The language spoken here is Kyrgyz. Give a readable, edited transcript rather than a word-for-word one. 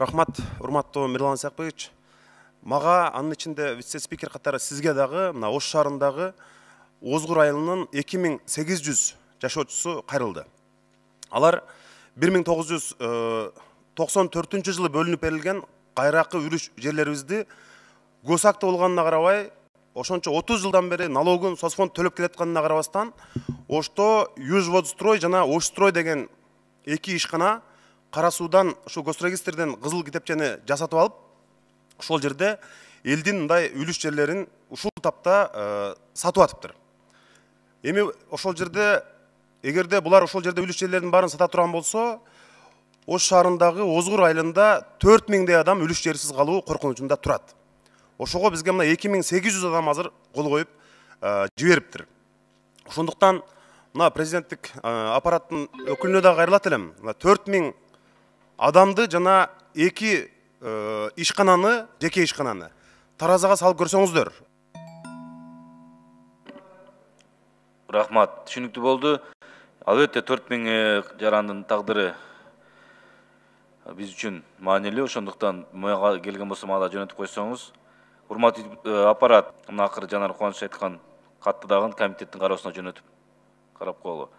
Рахмат, урматтуу Мирлан Исакбекович. Мага анын ичинде вице-спикер катары сизге дагы мына Ош шаарындагы Озгур айылынын 2800 жашоочусу кайрылды. Алар 1994 жылы бөлүнүп берилген кайракы үрүш жерлерибизди госакта болгонуна карабай, ошончо 30 жылдан бери налогун соцфонд төлөп келатканына карабастан, Ошто Южводстрой жана Ошстрой деген эки ишкана Кара суудан ушу госрегистрден кызыл китепчени жасатып алып, ошол жерде элдин мындай үлүш жерлерин ушул тапта сатып атыптыр. Эми ошол жерде, эгерде булар ошол жерде үлүш жерлеринин баарын сата турган болсо, Ош шаарындагы Озгур айылында 4000 адам үлүш жерсиз калуу коркунучунда турат. Ошого бизге мына 2800 адам азыр кол коюп жибериптир. Ошондуктан мына президенттик аппараттын өкүлүнө да кайрылат элем. 4000 адамды жана эки ишкананы, жеке ишкананы таразага салып көрсөңүздөр. Рахмат, түшүнүктүү болду. Албетте 4000 жарандын тагдыры биз үчүн маанилүү, ошондуктан мага келген болсо мага жөнөтүп койсоңуз. Урматтуу аппарат, мына акыры жанар Кубаныч айткан катты дагы комитеттин кароосуна жөнөтүп карап коелу.